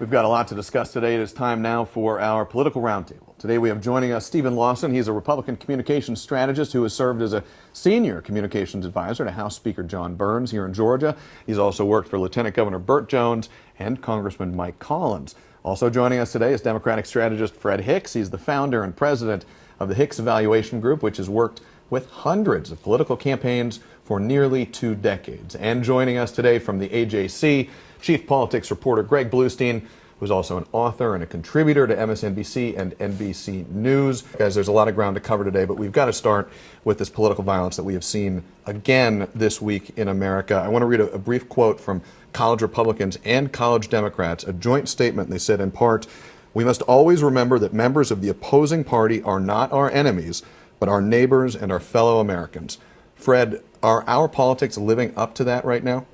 We've got a lot to discuss today. It is time now for our political roundtable. Today we have joining us Stephen Lawson. He's a Republican communications strategist who has served as a senior communications advisor to House Speaker John Burns here in Georgia. He's also worked for Lieutenant Governor Burt Jones and Congressman Mike Collins. Also joining us today is Democratic strategist Fred Hicks. He's the founder and president of the Hicks Evaluation Group, which has worked with hundreds of political campaigns for nearly 2 decades. And joining us today from the AJC, Chief Politics reporter Greg Bluestein, who's also an author and a contributor to MSNBC and NBC News. Guys, there's a lot of ground to cover today, but we've got to start with this political violence that we have seen again this week in America. I want to read a brief quote from college Republicans and college Democrats, a joint statement. They said in part, "We must always remember that members of the opposing party are not our enemies, but our neighbors and our fellow Americans." Fred, are our politics living up to that right now?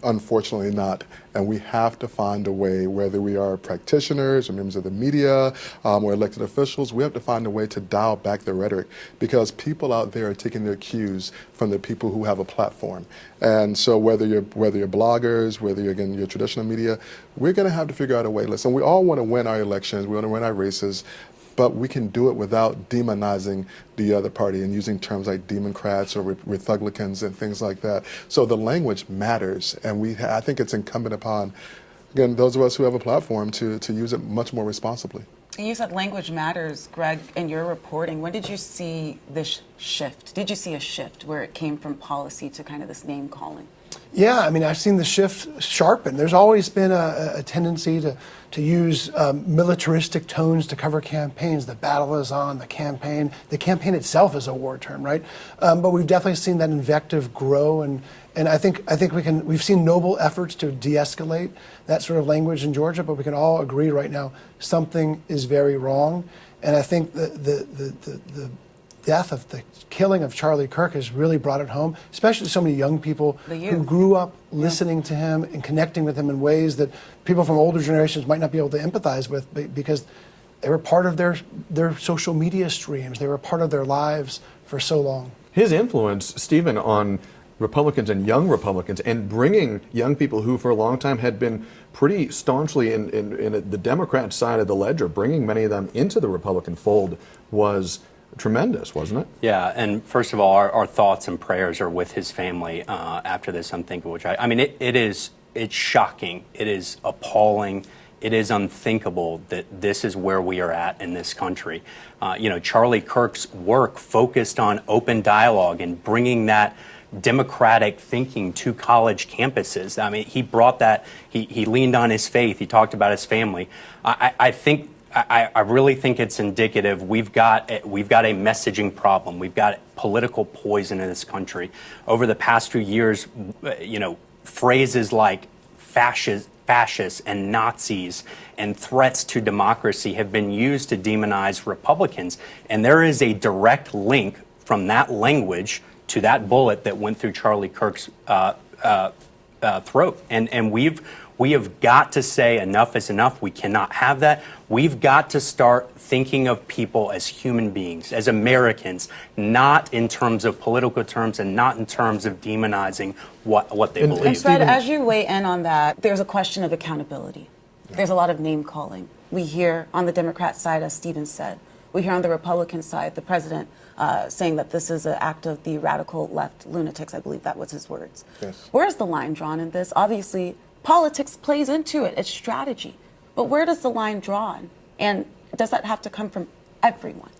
Unfortunately not. And we have to find a way, whether we are practitioners or members of the media or elected officials, we have to find a way to dial back the rhetoric, because people out there are taking their cues from the people who have a platform. And so whether you're bloggers, whether you're your traditional media, we're going to have to figure out a way. Listen, we all want to win our elections, we want to win our races, but we can do it without demonizing the other party and using terms like Democrats or Republicans and things like that. So the language matters, and I think it's incumbent upon, again, those of us who have a platform to use it much more responsibly. You said language matters, Greg, in your reporting. When did you see this shift? Did you see a shift where it came from policy to kind of this name calling? Yeah, I mean, I've seen the shift sharpen. There's always been a tendency to use militaristic tones to cover campaigns. The battle is on, the campaign itself is a war term, right? But we've definitely seen that invective grow, and I think we've seen noble efforts to de-escalate that sort of language in Georgia, but we can all agree right now something is very wrong. And I think the death of the killing of Charlie Kirk has really brought it home, especially so many young people who grew up listening to him and connecting with him in ways that people from older generations might not be able to empathize with, because they were part of their social media streams. They were part of their lives for so long. His influence, Stephen, on Republicans and young Republicans, and bringing young people who for a long time had been pretty staunchly in the Democrat side of the ledger, bringing many of them into the Republican fold was tremendous, wasn't it? Yeah, and first of all, our thoughts and prayers are with his family after this unthinkable tragedy. I mean, it's shocking, it is appalling, it is unthinkable that this is where we are at in this country. Charlie Kirk's work focused on open dialogue and bringing that democratic thinking to college campuses. I mean, he brought that, he leaned on his faith, he talked about his family. I really think it's indicative. We've got a messaging problem. We've got political poison in this country. Over the past few years, phrases like fascists and Nazis and threats to democracy have been used to demonize Republicans. And there is a direct link from that language to that bullet that went through Charlie Kirk's throat. And we have got to say enough is enough. We cannot have that. We've got to start thinking of people as human beings, as Americans, not in terms of political terms and not in terms of demonizing what they believe. And Fred, as you weigh in on that, there's a question of accountability. There's a lot of name calling. We hear on the Democrat side, as Stephen said, we hear on the Republican side, the president saying that this is an act of the radical left lunatics. I believe that was his words. Yes. Where's the line drawn in this? Obviously, politics plays into it. It's strategy. But where does the line draw? And does that have to come from everyone?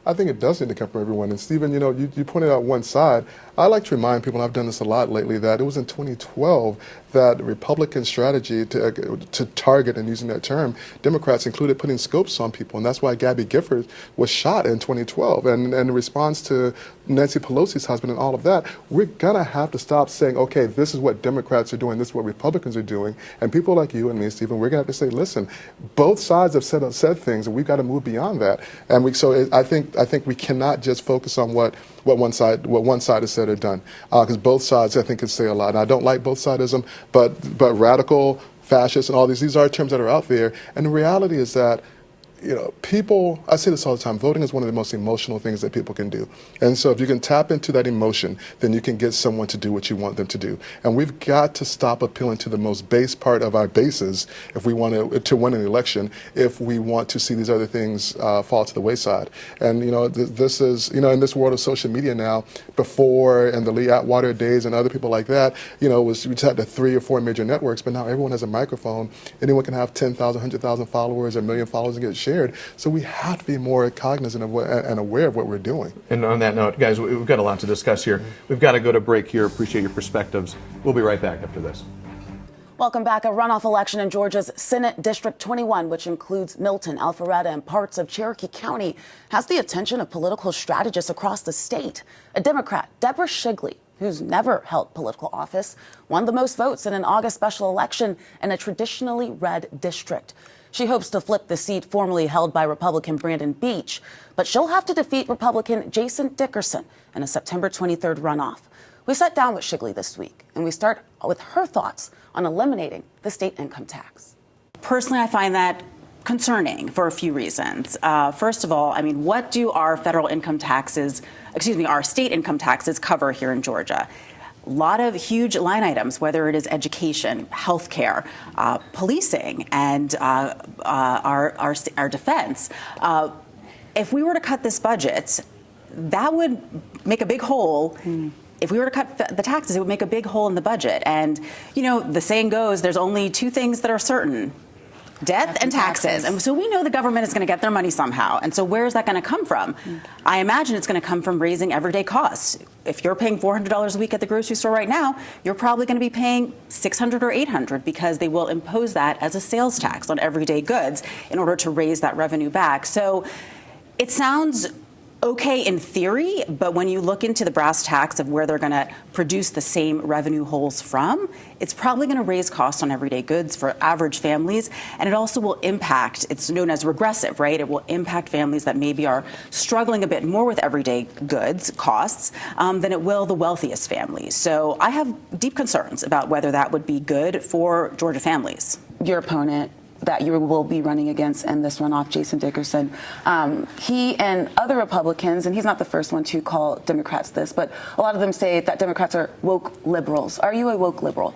I think it does need to come from everyone. And Stephen, you pointed out one side. I like to remind people, and I've done this a lot lately, that it was in 2012 that Republican strategy to target, and using that term, Democrats included putting scopes on people. And that's why Gabby Gifford was shot in 2012. And in response to Nancy Pelosi's husband and all of that, we're going to have to stop saying, okay, this is what Democrats are doing, this is what Republicans are doing. And people like you and me, Stephen, we're going to have to say, listen, both sides have said things, and we've got to move beyond that. And I think we cannot just focus on what one side has said or done, because both sides, I think, can say a lot. And I don't like both sidism, but radical, fascist, and all these are terms that are out there. And the reality is that people, I say this all the time, voting is one of the most emotional things that people can do. And so if you can tap into that emotion, then you can get someone to do what you want them to do. And we've got to stop appealing to the most base part of our bases if we want to win an election, if we want to see these other things fall to the wayside. And, this is, in this world of social media now, before and the Lee Atwater days and other people like that, we just had the 3 or 4 major networks, but now everyone has a microphone. Anyone can have 10,000, 100,000 followers, 1 million followers and get shared. So we have to be more cognizant of and aware of what we're doing. And on that note, guys, we've got a lot to discuss here. We've got to go to break here. Appreciate your perspectives. We'll be right back after this. Welcome back. A runoff election in Georgia's Senate District 21, which includes Milton, Alpharetta, and parts of Cherokee County, has the attention of political strategists across the state. A Democrat, Deborah Shigley, who's never held political office, won the most votes in an August special election in a traditionally red district. She hopes to flip the seat formerly held by Republican Brandon Beach, but she'll have to defeat Republican Jason Dickerson in a September 23rd runoff. We sat down with Shigley this week, and we start with her thoughts on eliminating the state income tax. Personally, I find that concerning for a few reasons. First of all, what do our federal income taxes, our state income taxes cover here in Georgia? A lot of huge line items, whether it is education, healthcare, policing, and our defense. If we were to cut this budget, that would make a big hole. If we were to cut the taxes, it would make a big hole in the budget. And, the saying goes, there's only 2 things that are certain: death and taxes. And so we know the government is going to get their money somehow. And so where is that going to come from? I imagine it's going to come from raising everyday costs. If you're paying $400 a week at the grocery store right now, you're probably going to be paying $600 or $800 because they will impose that as a sales tax on everyday goods in order to raise that revenue back. So it sounds okay in theory, but when you look into the brass tacks of where they're going to produce the same revenue holes from, it's probably going to raise costs on everyday goods for average families. And it also will impact, it's known as regressive, right? It will impact families that maybe are struggling a bit more with everyday goods costs than it will the wealthiest families. So I have deep concerns about whether that would be good for Georgia families. Your opponent that you will be running against in this runoff, Jason Dickerson, he and other Republicans, and he's not the first one to call Democrats this, but a lot of them say that Democrats are woke liberals. Are you a woke liberal?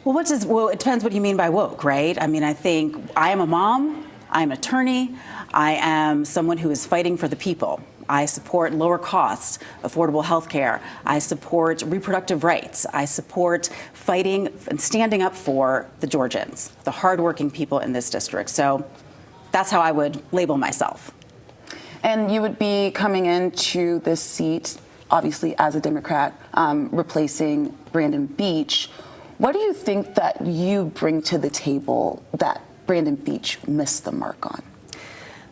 Well, it depends what you mean by woke, right? I think I am a mom, I'm an attorney, I am someone who is fighting for the people. I support lower costs, affordable health care. I support reproductive rights. I support fighting and standing up for the Georgians, the hardworking people in this district. So that's how I would label myself. And you would be coming into this seat, obviously, as a Democrat, replacing Brandon Beach. What do you think that you bring to the table that Brandon Beach missed the mark on?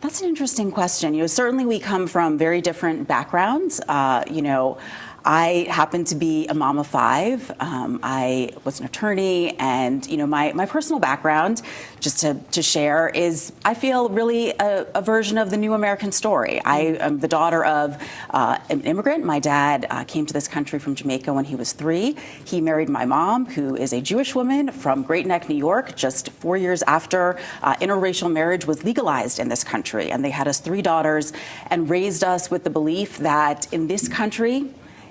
That's an interesting question. Certainly we come from very different backgrounds. I happen to be a mom of 5. I was an attorney, and my personal background, just to share, is I feel really a version of the new American story. I am the daughter of an immigrant. My dad came to this country from Jamaica when he was 3. He married my mom, who is a Jewish woman from Great Neck, New York, just 4 years after interracial marriage was legalized in this country. And they had us 3 daughters and raised us with the belief that in this country,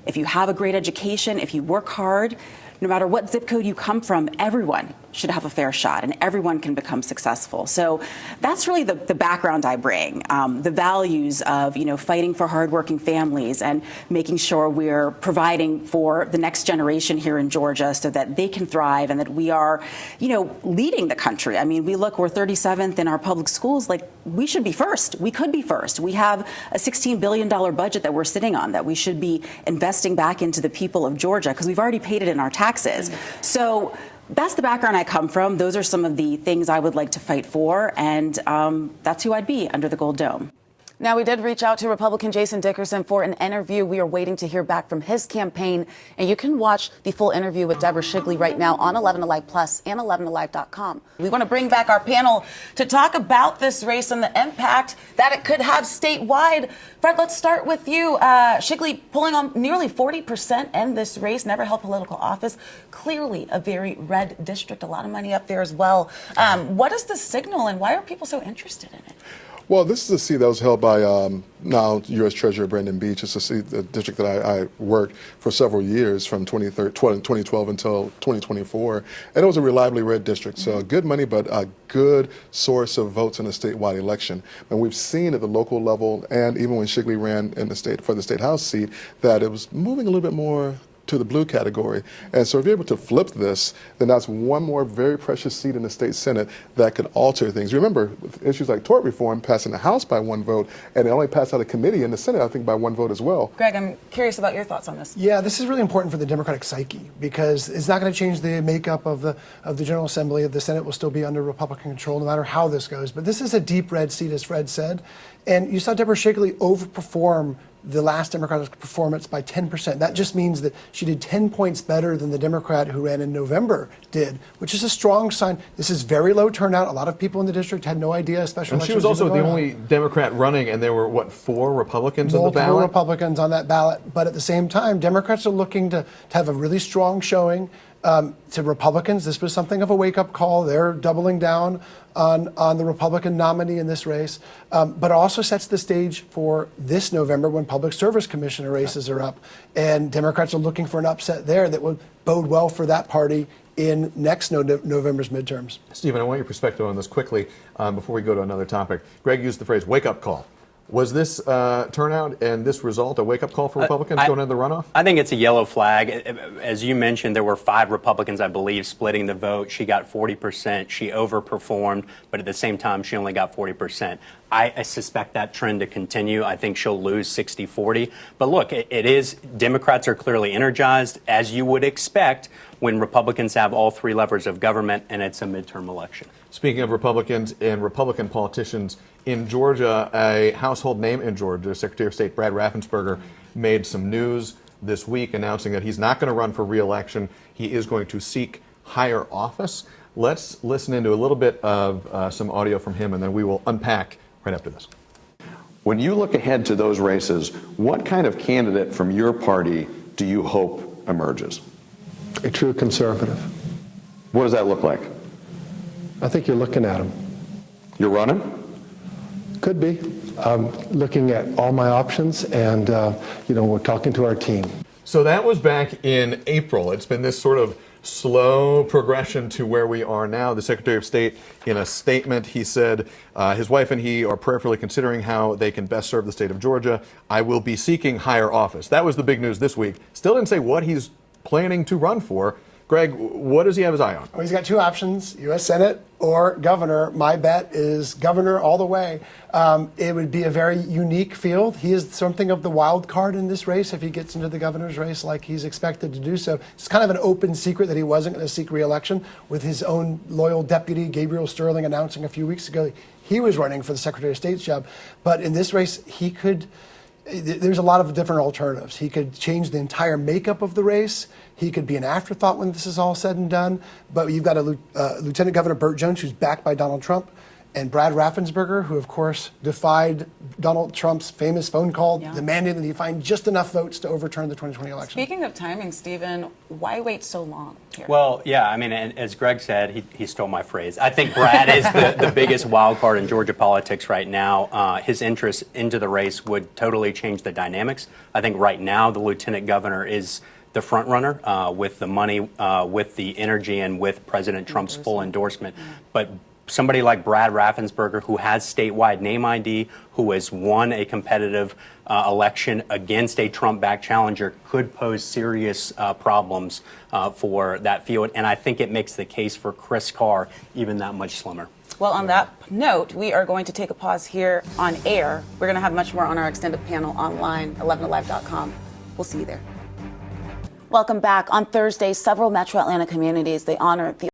if you have a great education, if you work hard, no matter what zip code you come from, everyone should have a fair shot and everyone can become successful. So that's really the background I bring, the values of, fighting for hardworking families and making sure we're providing for the next generation here in Georgia so that they can thrive and that we are, leading the country. We're 37th in our public schools. We should be first. We could be first. We have a $16 billion budget that we're sitting on that we should be investing back into the people of Georgia because we've already paid it in our taxes. So that's the background I come from. Those are some of the things I would like to fight for, and that's who I'd be under the Gold Dome. Now, we did reach out to Republican Jason Dickerson for an interview. We are waiting to hear back from his campaign. And you can watch the full interview with Deborah Shigley right now on 11 Alive Plus and 11alive.com. We want to bring back our panel to talk about this race and the impact that it could have statewide. Fred, let's start with you. Shigley pulling on nearly 40% in this race, never held political office. Clearly a very red district, a lot of money up there as well. What is the signal and why are people so interested in it? Well, this is a seat that was held by now U.S. Treasurer Brandon Beach. It's a seat, the district that I worked for several years from 2012 until 2024. And it was a reliably red district. So good money, but a good source of votes in a statewide election. And we've seen at the local level, and even when Shigley ran in the state for the state house seat, that it was moving a little bit more to the blue category. And so if you're able to flip this, then that's one more very precious seat in the state Senate that could alter things. Remember, with issues like tort reform passing the House by one vote, and it only passed out of committee in the Senate, I think, by one vote as well. Greg, I'm curious about your thoughts on this. Yeah, this is really important for the Democratic psyche because it's not going to change the makeup of the General Assembly. The Senate will still be under Republican control no matter how this goes. But this is a deep red seat, as Fred said. And you saw Deborah Shigley overperform the last Democratic performance by 10%. That just means that she did 10 points better than the Democrat who ran in November did, which is a strong sign. This is very low turnout. A lot of people in the district had no idea special And she elections was also were the going on. only Democrat running, and there were, what, 4 Republicans on the Multiple ballot? Republicans on that ballot, but at the same time, Democrats are looking to have a really strong showing. To Republicans, this was something of a wake-up call. They're doubling down on the Republican nominee in this race, but also sets the stage for this November when Public Service Commissioner races are up, and Democrats are looking for an upset there that would bode well for that party in next November's midterms. Stephen, I want your perspective on this quickly before we go to another topic. Greg used the phrase wake-up call. Was this turnout and this result a wake-up call for Republicans going into the runoff? I think it's a yellow flag. As you mentioned, there were 5 Republicans, I believe, splitting the vote. She got 40%. She overperformed, but at the same time, she only got 40%. I suspect that trend to continue. I think she'll lose 60-40. But look, it is, Democrats are clearly energized, as you would expect, when Republicans have all 3 levers of government and it's a midterm election. Speaking of Republicans and Republican politicians, in Georgia, a household name in Georgia, Secretary of State Brad Raffensperger, made some news this week announcing that he's not going to run for re-election. He is going to seek higher office. Let's listen into a little bit of some audio from him, and then we will unpack right after this. When you look ahead to those races, what kind of candidate from your party do you hope emerges? A true conservative. What does that look like? I think you're looking at him. You're running? Could be. I'm looking at all my options, and we're talking to our team. So that was back in April. It's been this sort of slow progression to where we are now. The Secretary of State, in a statement, he said his wife and he are prayerfully considering how they can best serve the state of Georgia. I will be seeking higher office. That was the big news this week. Still didn't say what he's planning to run for. Greg, what does he have his eye on? Well, he's got 2 options, U.S. Senate or governor. My bet is governor all the way. It would be a very unique field. He is something of the wild card in this race if he gets into the governor's race like he's expected to do so. It's kind of an open secret that he wasn't going to seek re-election, with his own loyal deputy, Gabriel Sterling, announcing a few weeks ago he was running for the Secretary of State's job. But in this race, there's a lot of different alternatives. He could change the entire makeup of the race. He could be an afterthought when this is all said and done. But you've got Lieutenant Governor Burt Jones, who's backed by Donald Trump, and Brad Raffensperger, who, of course, defied Donald Trump's famous phone call demanding that he find just enough votes to overturn the 2020 election. Speaking of timing, Stephen, why wait so long here? Well, yeah, I mean, and as Greg said, he stole my phrase. I think Brad is the biggest wild card in Georgia politics right now. His interest into the race would totally change the dynamics. I think right now the lieutenant governor is the front runner with the money, with the energy, and with President Trump's full endorsement. But somebody like Brad Raffensperger, who has statewide name ID, who has won a competitive election against a Trump-backed challenger, could pose serious problems for that field. And I think it makes the case for Chris Carr even that much slimmer. Well, on that note, we are going to take a pause here on air. We're going to have much more on our extended panel online, 11alive.com. We'll see you there. Welcome back. On Thursday, several Metro Atlanta communities, they honored the